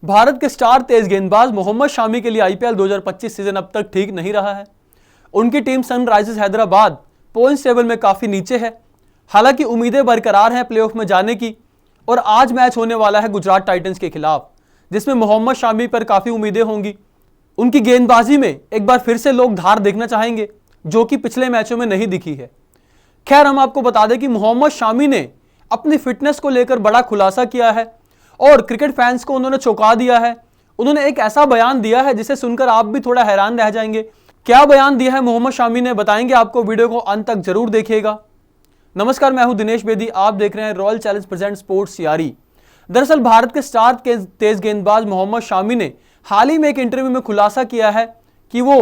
भारत के स्टार तेज गेंदबाज मोहम्मद शामी के लिए आईपीएल 2025 सीजन अब तक ठीक नहीं रहा है। उनकी team Sunrisers Hyderabad points table में काफी नीचे है। हालांकि उम्मीदें बरकरार हैं प्लेऑफ में जाने की, और आज मैच होने वाला है गुजरात टाइटंस के खिलाफ, जिसमें मोहम्मद शामी पर काफी उम्मीदें होंगी। उनकी गेंदबाजी में एक बार फिर से लोग धार देखना चाहेंगे, जो कि पिछले मैचों में नहीं दिखी है। खैर, हम आपको बता दें कि मोहम्मद शामी ने अपनी फिटनेस को लेकर बड़ा खुलासा किया है और क्रिकेट फैंस को उन्होंने चौंका दिया है। उन्होंने एक ऐसा बयान दिया है जिसे सुनकर आप भी थोड़ा हैरान रह जाएंगे। क्या बयान दिया है मोहम्मद शामी ने, बताएंगे आपको। वीडियो को अंत तक जरूर देखिएगा। नमस्कार, मैं हूं दिनेश बेदी, आप देख रहे हैं रॉयल चैलेंज प्रेजेंट स्पोर्ट्स यारी। दरअसल भारत के स्टार के तेज गेंदबाज मोहम्मद शामी ने हाल ही में एक इंटरव्यू में खुलासा किया है कि वो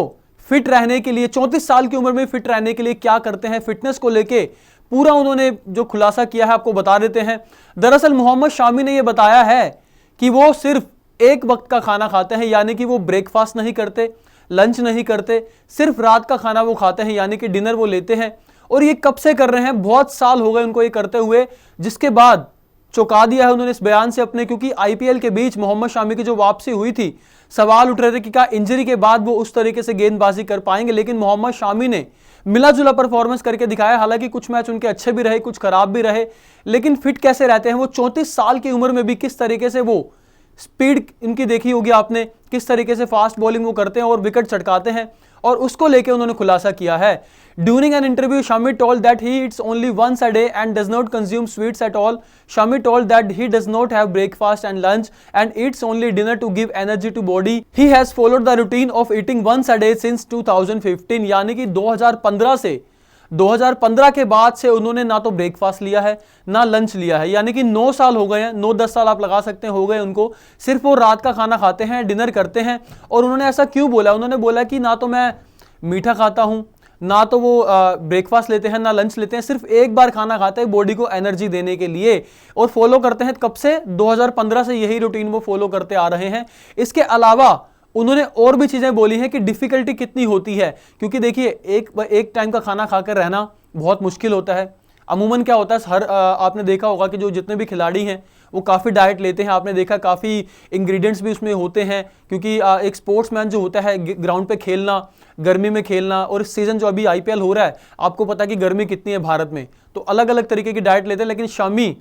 फिट रहने के लिए, 34 साल की उम्र में फिट रहने के लिए क्या करते हैं। फिटनेस को लेके पूरा उन्होंने जो खुलासा किया है आपको बता देते हैं। दरअसल मोहम्मद शामी ने यह बताया है कि वो सिर्फ एक वक्त का खाना खाते हैं, यानी कि वो ब्रेकफास्ट नहीं करते, लंच नहीं करते, सिर्फ रात का खाना वो खाते हैं, यानी कि डिनर वो लेते हैं। और ये कब से कर रहे हैं, बहुत साल हो गए उनको ये करते हुए, जिसके बाद चौंका दिया है उन्होंने इस बयान से अपने। क्योंकि आईपीएल के बीच मोहम्मद शामी की जो वापसी हुई थी, सवाल उठ रहे थे कि क्या इंजरी के बाद वो उस तरीके से गेंदबाजी कर पाएंगे, लेकिन मोहम्मद शामी ने मिला जुला परफॉर्मेंस करके दिखाया। हालांकि कुछ मैच उनके अच्छे भी रहे, कुछ खराब भी रहे, लेकिन फिट कैसे रहते हैं वो। 34 साल की उम्र में भी किस तरीके से वो स्पीड इनकी देखी होगी आपने, किस तरीके से फास्ट बॉलिंग वो करते हैं और विकेट चटकाते हैं, और उसको लेके उन्होंने खुलासा किया है। During an interview, Shami told that he eats only once a day and does not consume sweets at all. Shami told that he does not have breakfast and lunch and eats only dinner to give energy to body. He has followed the routine of eating once a day since 2015, यानी कि 2015 के बाद से उन्होंने ना तो breakfast लिया है ना लंच लिया है, यानी कि 9 साल हो गए हैं, 9-10 साल आप लगा सकते हैं हो गए उनको। सिर्फ वो रात का खाना खाते हैं, डिनर करते हैं। और उन्होंने ऐसा क्यों बोला, उन्होंने बोला कि ना तो मैं मीठा खाता हूं, ना तो वो ब्रेकफास्ट लेते हैं, ना लंच लेते हैं, सिर्फ एक बार खाना खाते हैं बॉडी को एनर्जी देने के लिए, और फॉलो करते हैं कब से, 2015 से यही रूटीन वो फॉलो करते आ रहे हैं। इसके अलावा उन्होंने और भी चीजें बोली हैं कि डिफिकल्टी कितनी होती है, क्योंकि देखिए एक टाइम का खाना खाकर रहना बहुत मुश्किल होता है। अमूमन क्या होता है, आपने देखा होगा कि जो जितने भी खिलाड़ी हैं वो काफ़ी डाइट लेते हैं। आपने देखा काफ़ी इंग्रेडिएंट्स भी उसमें होते हैं, क्योंकि एक स्पोर्ट्समैन जो होता है, ग्राउंड पे खेलना, गर्मी में खेलना, और इस सीज़न जो अभी आईपीएल हो रहा है, आपको पता है कि गर्मी कितनी है भारत में, तो अलग अलग तरीके की डाइट लेते हैं। लेकिन शामी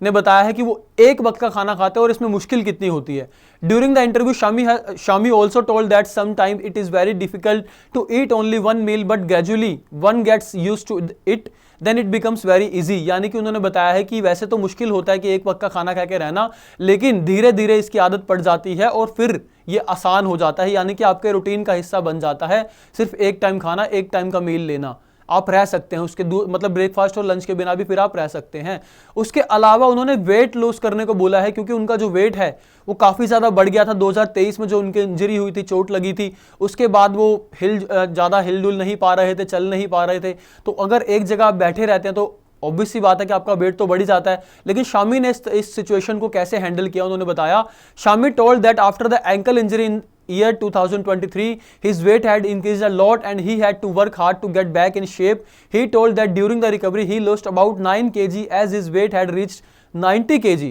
ने बताया है कि वो एक वक्त का खाना खाते हैं और इसमें मुश्किल कितनी होती है। During the interview, Shami also told that sometime it is very difficult to eat only one meal, but gradually one gets used to it then it becomes very easy. यानी कि उन्होंने बताया है कि वैसे तो मुश्किल होता है कि एक वक्त का खाना खा के रहना, लेकिन धीरे धीरे इसकी आदत पड़ जाती है और फिर ये आसान हो जाता है, यानी कि आपके रूटीन का हिस्सा बन जाता है। सिर्फ एक टाइम खाना, एक टाइम का मील लेना, आप रह सकते हैं उसके मतलब ब्रेकफास्ट और लंच के बिना भी फिर आप रह सकते हैं। उसके अलावा उन्होंने वेट लॉस करने को बोला है, क्योंकि उनका जो वेट है वो काफ़ी ज़्यादा बढ़ गया था 2023 में, जो उनकी इंजरी हुई थी, चोट लगी थी। उसके बाद वो ज़्यादा हिलडुल नहीं पा रहे थे, चल नहीं पा रहे थे। तो अगर एक जगह आप बैठे रहते हैं तो ऑब्वियस सी बात है कि आपका वेट तो बढ़ ही जाता है। लेकिन शामी ने इस सिचुएशन को कैसे हैंडल किया उन्होंने बताया। Shami told that after the ankle injury in year 2023 his weight had increased a lot and he had to work hard to get back in shape. He told that during the recovery he lost about 9 kg as his weight had reached 90 kg.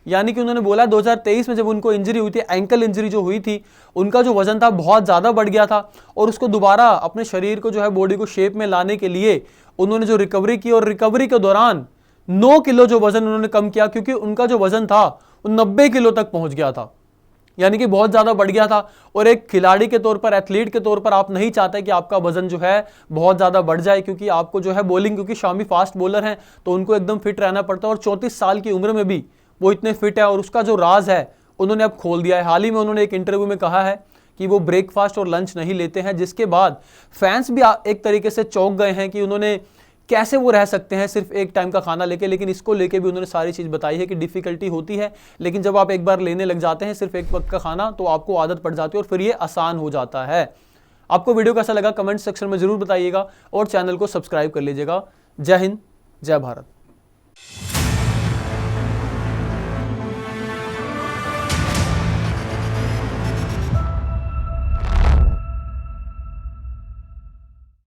यानी कि उन्होंने बोला 2023 में जब उनको injury हुई थी, ankle injury जो हुई थी, उनका जो वजन था बहुत ज़्यादा बढ़ गया था, और उसको दोबारा अपने शरीर को जो है बॉडी को शेप में लाने के लिए उन्होंने जो रिकवरी की, और रिकवरी के दौरान 9 किलो जो वजन उन्होंने कम किया, क्योंकि उनका जो वजन था वो 90 किलो तक पहुंच गया था, यानी कि बहुत ज़्यादा बढ़ गया था। और एक खिलाड़ी के तौर पर, एथलीट के तौर पर आप नहीं चाहते कि आपका वजन जो है बहुत ज़्यादा बढ़ जाए, क्योंकि आपको जो है बॉलिंग, क्योंकि शामी फास्ट बॉलर हैं तो उनको एकदम फिट रहना पड़ता है, और 34 साल की उम्र में भी वो इतने फिट है। और उसका जो राज है उन्होंने अब खोल दिया है। हाल ही में उन्होंने एक इंटरव्यू में कहा है कि वो ब्रेकफास्ट और लंच नहीं लेते हैं, जिसके बाद फैंस भी एक तरीके से चौंक गए हैं कि उन्होंने कैसे वो रह सकते हैं सिर्फ एक टाइम का खाना लेके। लेकिन इसको लेके भी उन्होंने सारी चीज़ बताई है कि डिफ़िकल्टी होती है, लेकिन जब आप एक बार लेने लग जाते हैं सिर्फ एक वक्त का खाना, तो आपको आदत पड़ जाती है और फिर ये आसान हो जाता है। आपको वीडियो कैसा लगा कमेंट सेक्शन में ज़रूर बताइएगा, और चैनल को सब्सक्राइब कर लीजिएगा। जय हिंद, जय भारत।